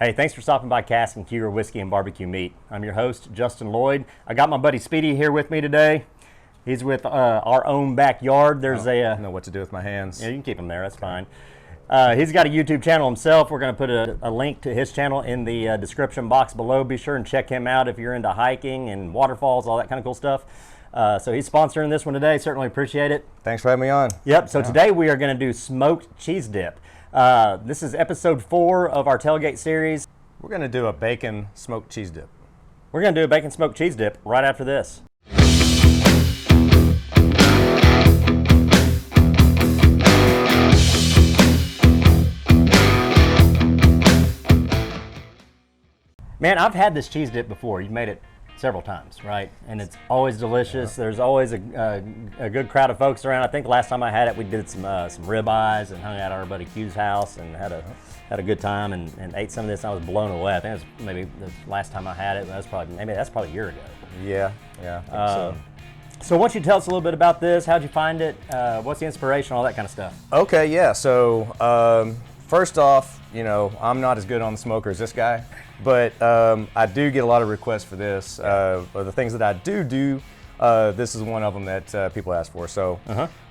Hey, thanks for stopping by Casks-n-Que or Whiskey and Barbecue Meat. I'm your host, Justin Lloyd. I got my buddy Speedy here with me today. He's with our own backyard. There's I don't know what to do with my hands. Yeah, you can keep him there. That's fine. He's got a YouTube channel himself. We're going to put a link to his channel in the description box below. Be sure and check him out if you're into hiking and waterfalls, all that kind of cool stuff. So he's sponsoring this one today. Certainly appreciate it. Thanks for having me on. Yep. So today we are going to do smoked cheese dip. This is episode 4 of our Tailgate series. We're going to do a bacon smoked cheese dip. We're going to do a bacon smoked cheese dip right after this. Man, I've had this cheese dip before. You've made it several times, right? And it's always delicious. Yeah. There's always a good crowd of folks around. I think last time I had it, we did some ribeyes and hung out at our buddy Q's house and had a good time and ate some of this. And I was blown away. I think it was maybe the last time I had it. That's probably a year ago. Yeah. So why don't you tell us a little bit about this? How'd you find it? What's the inspiration? All that kind of stuff. Okay, yeah. So first off, I'm not as good on the smoker as this guy. But I do get a lot of requests for this. Or the things that I do, this is one of them that people ask for. So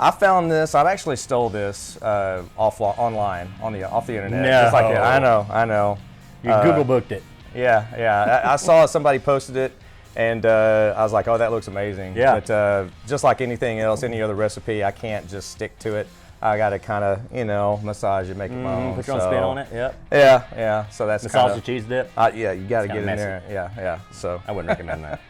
I found this. I actually stole this online off the internet. No. Just like it. I know. You Google booked it. Yeah. I saw somebody posted it, and I was like, oh, that looks amazing. Yeah. But just like anything else, any other recipe, I can't just stick to it. I got to kind of, massage it, make it my own. Put your own spin on it, yep. Yeah. So that's massage the cheese dip? Yeah, you got to get in there. Yeah. So I wouldn't recommend that.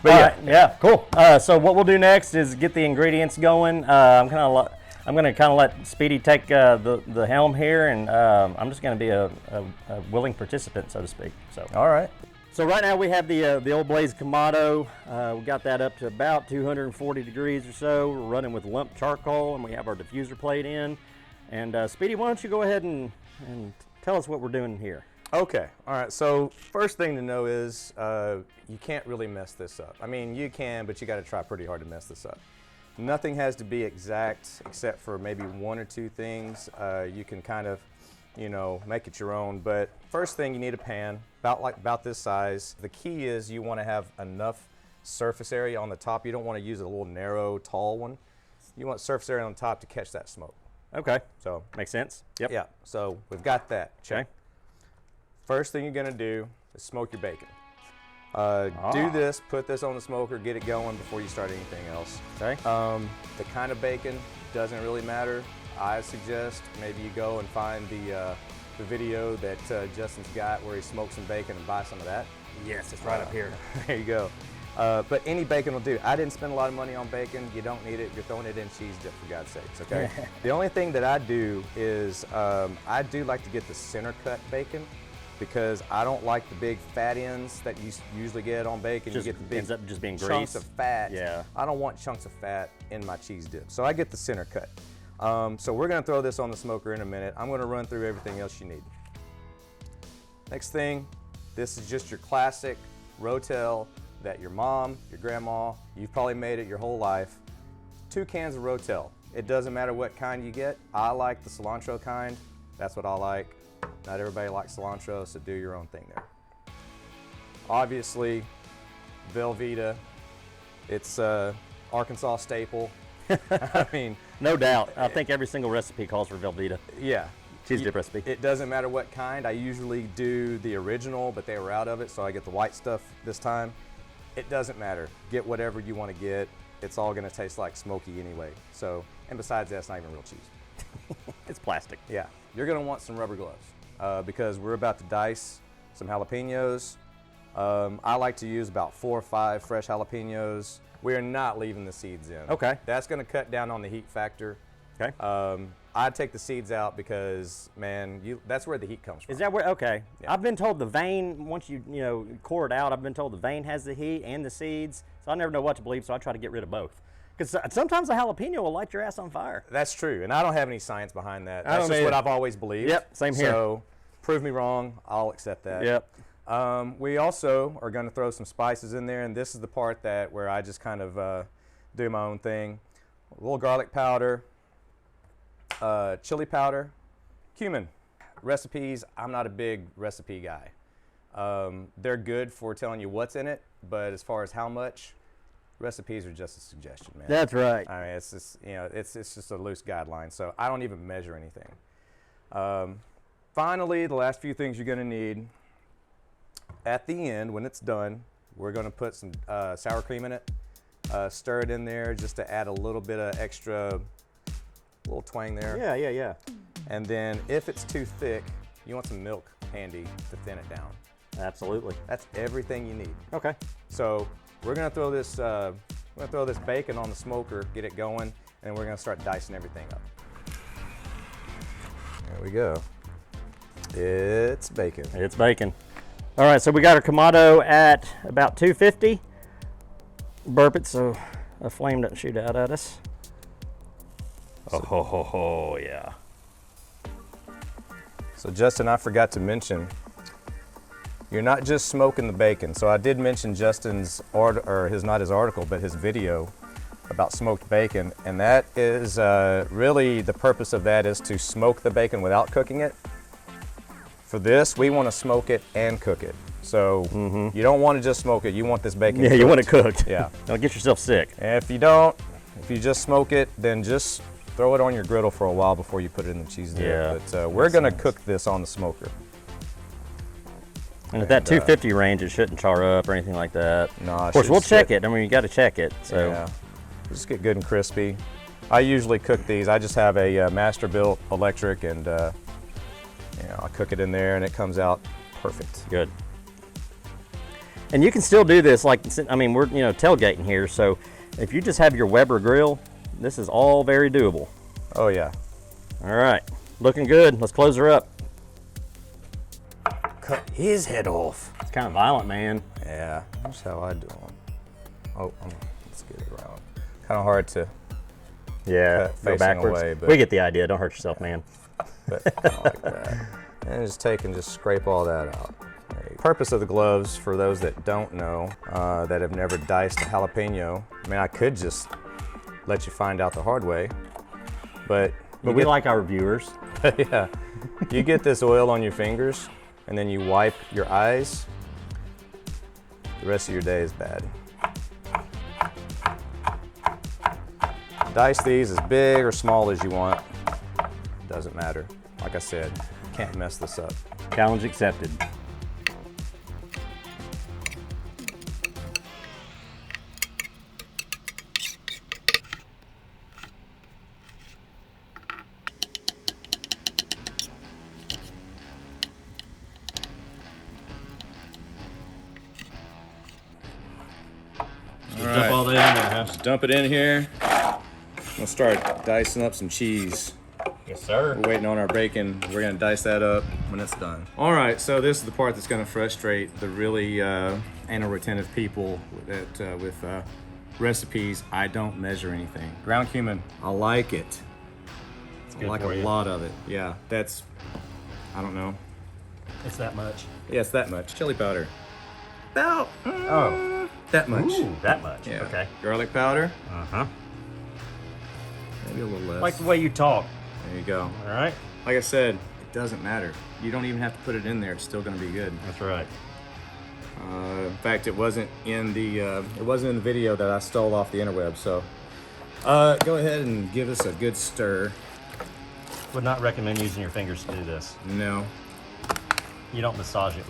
But yeah, cool. So what we'll do next is get the ingredients going. I'm going to kind of let Speedy take the helm here, and I'm just going to be a willing participant, so to speak. So. All right. So right now we have the old blaze Kamado. We got that up to about 240 degrees or so. We're running with lump charcoal, and we have our diffuser plate in. And Speedy, why don't you go ahead and tell us what we're doing here? Okay. All right. So first thing to know is you can't really mess this up. I mean, you can, but you got to try pretty hard to mess this up. Nothing has to be exact except for maybe one or two things. You can kind of make it your own. But first thing, you need a pan about this size. The key is you want to have enough surface area on the top. You don't want to use a little narrow, tall one. You want surface area on the top to catch that smoke. Okay. So makes sense. Yep. Yeah. So we've got that. Okay. First thing you're going to do is smoke your bacon. Do this, put this on the smoker, get it going before you start anything else. Okay. The kind of bacon doesn't really matter. I suggest maybe you go and find the video that Justin's got where he smokes some bacon and buy some of that. Yes, it's right up here. There you go. But any bacon will do. I didn't spend a lot of money on bacon. You don't need it. You're throwing it in cheese dip, for God's sakes, okay? The only thing that I do is I do like to get the center cut bacon because I don't like the big fat ends that you usually get on bacon. Just you get the big ends up just being chunks grease. of fat. Yeah. I don't want chunks of fat in my cheese dip. So I get the center cut. So we're going to throw this on the smoker in a minute. I'm going to run through everything else you need. Next thing, this is just your classic Rotel that your mom, your grandma, you've probably made it your whole life. 2 cans of Rotel. It doesn't matter what kind you get. I like the cilantro kind. That's what I like. Not everybody likes cilantro, so do your own thing there. Obviously, Velveeta. It's Arkansas staple. I mean, no doubt. I think every single recipe calls for Velveeta. Yeah. Cheese dip recipe. It doesn't matter what kind. I usually do the original, but they were out of it, so I get the white stuff this time. It doesn't matter. Get whatever you want to get. It's all going to taste like smoky anyway. So, and besides that, it's not even real cheese. It's plastic. Yeah. You're going to want some rubber gloves because we're about to dice some jalapenos. I like to use about 4 or 5 fresh jalapenos. We are not leaving the seeds in. Okay. That's going to cut down on the heat factor. Okay. I take the seeds out because, man, that's where the heat comes from. Is that where? Okay. Yeah. I've been told the vein, once you core it out, I've been told the vein has the heat and the seeds. So I never know what to believe, so I try to get rid of both. Because sometimes a jalapeno will light your ass on fire. That's true, and I don't have any science behind that. That's just what I've always believed. Yep, same here. So prove me wrong, I'll accept that. Yep. We also are going to throw some spices in there, and this is the part where I just kind of do my own thing. A little garlic powder, chili powder, cumin. recipes, I'm not a big recipe guy. They're good for telling you what's in it, but as far as how much, recipes are just a suggestion, man. That's right. I mean, it's just, you know, it's just a loose guideline, so I don't even measure anything. Finally, the last few things you're going to need. At the end, when it's done, we're going to put some sour cream in it. Stir it in there just to add a little bit of extra, little twang there. Yeah. And then if it's too thick, you want some milk handy to thin it down. Absolutely. That's everything you need. Okay. So we're gonna throw this bacon on the smoker, get it going, and we're gonna start dicing everything up. There we go. It's bacon. It's bacon. All right, so we got our Kamado at about 250. Burp it so a flame doesn't shoot out at us. Oh, yeah. So Justin, I forgot to mention, you're not just smoking the bacon. So I did mention Justin's not his article, but his video about smoked bacon, and that is really the purpose of that is to smoke the bacon without cooking it. For this, we want to smoke it and cook it. So you don't want to just smoke it. You want this bacon cooked. You want it cooked. Yeah. Don't get yourself sick. And if you just smoke it, then just throw it on your griddle for a while before you put it in the cheese dip. Yeah. But we're going to cook this on the smoker. And at that 250 range, it shouldn't char up or anything like that. No, of course, we'll check it. I mean, you got to check it. So yeah. Just get good and crispy. I usually cook these. I just have a Masterbuilt electric, and I cook it in there, and it comes out perfect. Good. And you can still do this, like, I mean, we're tailgating here, so if you just have your Weber grill, this is all very doable. Oh yeah. All right, looking good. Let's close her up. Cut his head off. It's kind of violent, man. Yeah, that's how I do them. Oh, let's get it around. Kind of hard to go facing backwards. away, but we get the idea. Don't hurt yourself, man. But kind of like that. And just take and just scrape all that out. Purpose of the gloves, for those that don't know, that have never diced a jalapeno. I mean, I could just let you find out the hard way, but we like our viewers. Yeah, you get this oil on your fingers, and then you wipe your eyes. The rest of your day is bad. Dice these as big or small as you want. Doesn't matter. Like I said, can't mess this up. Challenge accepted. Dump all that in there, huh? Just dump it in here. We'll start dicing up some cheese. Yes, sir. We're waiting on our bacon. We're gonna dice that up when it's done. All right, so this is the part that's gonna frustrate the really anal retentive people that with recipes. I don't measure anything. Ground cumin, I like it. I like a lot of it. Yeah, that's, I don't know. It's that much. Yeah, it's that much. Chili powder. About, that much. Ooh, that much. Yeah. Okay. Garlic powder. Uh-huh. Maybe a little less. Like the way you talk. There you go. All right. Like I said, it doesn't matter. You don't even have to put it in there. It's still going to be good. That's right. In fact, it wasn't in the video that I stole off the interweb. So, go ahead and give us a good stir. Would not recommend using your fingers to do this. No, You don't massage it.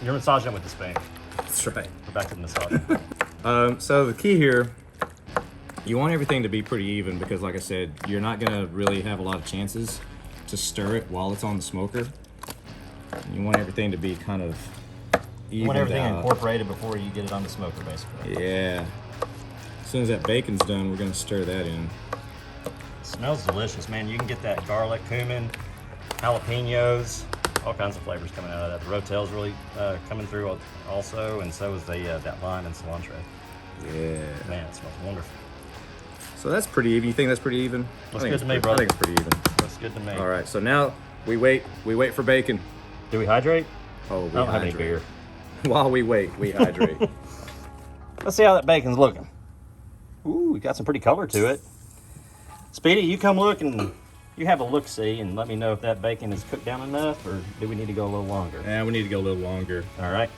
You're massaging it with the spoon. that's right. We're back to the massaging. So the key here, you want everything to be pretty even because, like I said, you're not gonna really have a lot of chances to stir it while it's on the smoker. You want everything to be kind of even. You want everything incorporated before you get it on the smoker, basically. Yeah. As soon as that bacon's done, we're gonna stir that in. It smells delicious, man. You can get that garlic, cumin, jalapenos, all kinds of flavors coming out of that. The Rotel's really coming through also, and so is that lime and cilantro. Yeah. Man, it smells wonderful. So that's pretty even. You think that's pretty even? Looks good to me, brother. I think it's pretty even. Looks good to me. All right. So now we wait. We wait for bacon. Do we hydrate? Oh, we I don't have any hydrate. beer. While we wait, we hydrate. Let's see how that bacon's looking. Ooh, we got some pretty color to it. Speedy, you come look and You have a look-see and let me know if that bacon is cooked down enough, or do we need to go a little longer? Yeah, we need to go a little longer. All right.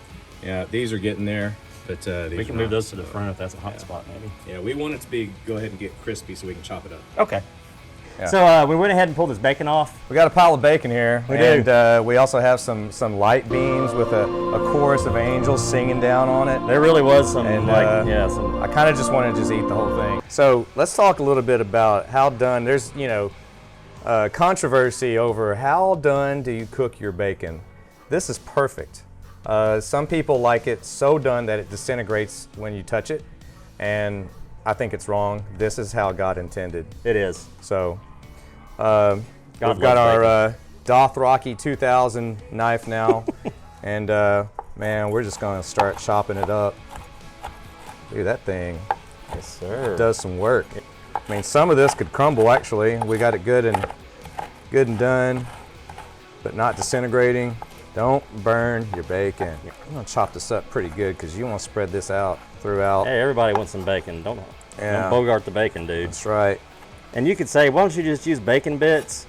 Yeah, these are geting there, but We can move those to the front if that's a hot spot, maybe. Yeah, we want it to go ahead and get crispy so we can chop it up. Okay. Yeah. So we went ahead and pulled this bacon off. We got a pile of bacon here. We do. We also have some light beams with a chorus of angels singing down on it. There really was some, And, some. I kind of just wanted to just eat the whole thing. So let's talk a little bit about how done. There's, controversy over how done do you cook your bacon. This is perfect. Some people like it so done that it disintegrates when you touch it, and I think it's wrong. This is how God intended. It is. So we've got our Dothraki 2000 knife now, and man, we're just gonna start chopping it up. Dude, that thing Yes, sir. does some work. I mean, some of this could crumble actually. We got it good and done, but not disintegrating. Don't burn your bacon. I'm gonna chop this up pretty good because you want to spread this out throughout. Hey, everybody wants some bacon. Don't bogart the bacon, dude. That's right. And you could say, why don't you just use bacon bits?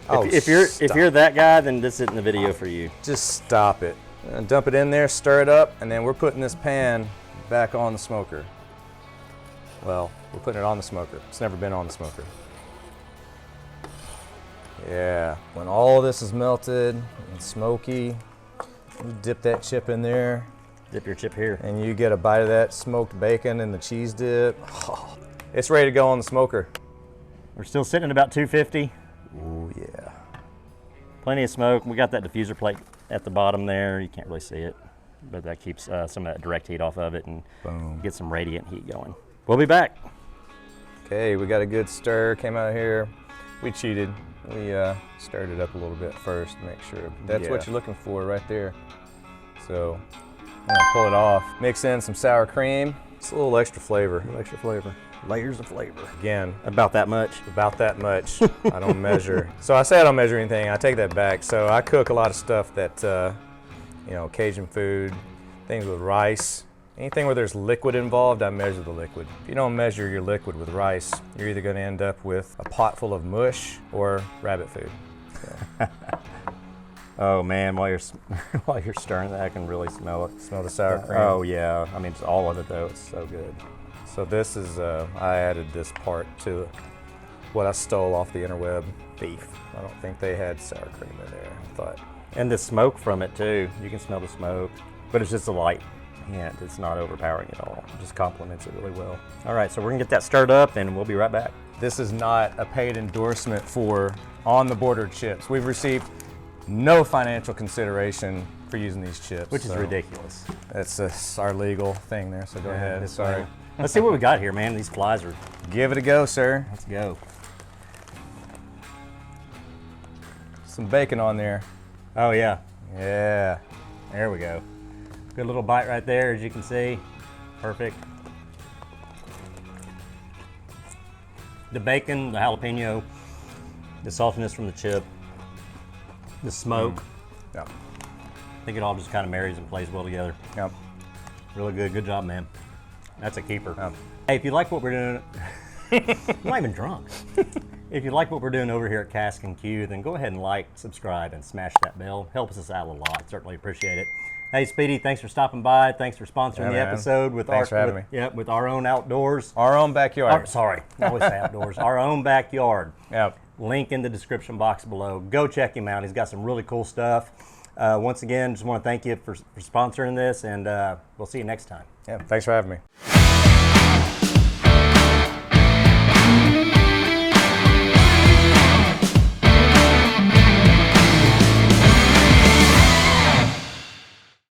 Oh, if you're that guy, then this isn't the video for you. Just stop it. And dump it in there, stir it up, and then we're putting this pan back on the smoker. Well, we're putting it on the smoker. It's never been on the smoker. Yeah. When all of this is melted and smoky, you dip that chip in there, Dip your chip here. and you get a bite of that smoked bacon and the cheese dip. Oh, it's ready to go on the smoker. We're still sitting at about 250. Oh yeah. Plenty of smoke. We got that diffuser plate at the bottom there. You can't really see it, but that keeps some of that direct heat off of it and Boom. get some radiant heat going. We'll be back. Okay, we got a good stir. Came out here. We cheated. We stirred it up a little bit first to make sure. That's what Yeah. you're looking for right there. So I'm gonna pull it off. Mix in some sour cream. It's a little extra flavor. Extra flavor. Layers of flavor. Again, About that much. about that much. I don't measure. So I say I don't measure anything. I take that back. So I cook a lot of stuff that, Cajun food, things with rice. Anything where there's liquid involved, I measure the liquid. If you don't measure your liquid with rice, you're either going to end up with a pot full of mush or rabbit food. So, Oh man, while you're stirring that, I can really smell it. smell the sour cream. Oh yeah, I mean it's all of it though. It's so good. So this is, I added this part to what I stole off the interweb. Beef. I don't think they had sour cream in there. I thought, And the smoke from it too. You can smell the smoke, but it's just a light hint. It's not overpowering at all. It just complements it really well. All right, so we're gonna get that stirred up and we'll be right back. this is not a paid endorsement for On the Border chips. We've received no financial consideration for using these chips. Which is so ridiculous. That's our legal thing there, so go ahead. It's Sorry. fine. Let's see what we got here, man. These flies are, Give it a go, sir. let's go. Some bacon on there. Oh yeah, Yeah. there we go. Good little bite right there, as you can see. Perfect. The bacon, the jalapeno, the saltiness from the chip, the smoke. Yep. I think it all just kind of marries and plays well together. Yep. Really good. Good job, man. That's a keeper. Yep. Hey, if you like what we're doing, I'm not even drunk. If you like what we're doing over here at Casks-n-Que, then go ahead and like, subscribe, and smash that bell. Helps us out a lot. Certainly appreciate it. Hey, Speedy, thanks for stopping by. Thanks for sponsoring Yeah, the man. episode with Thanks for having me. Yeah, with our own outdoors. Our own backyard. Sorry, I always say outdoors. Our own backyard. Yep. Link in the description box below. Go check him out. He's got some really cool stuff. Once again, just want to thank you for sponsoring this, and we'll see you next time. Yeah. Thanks for having me.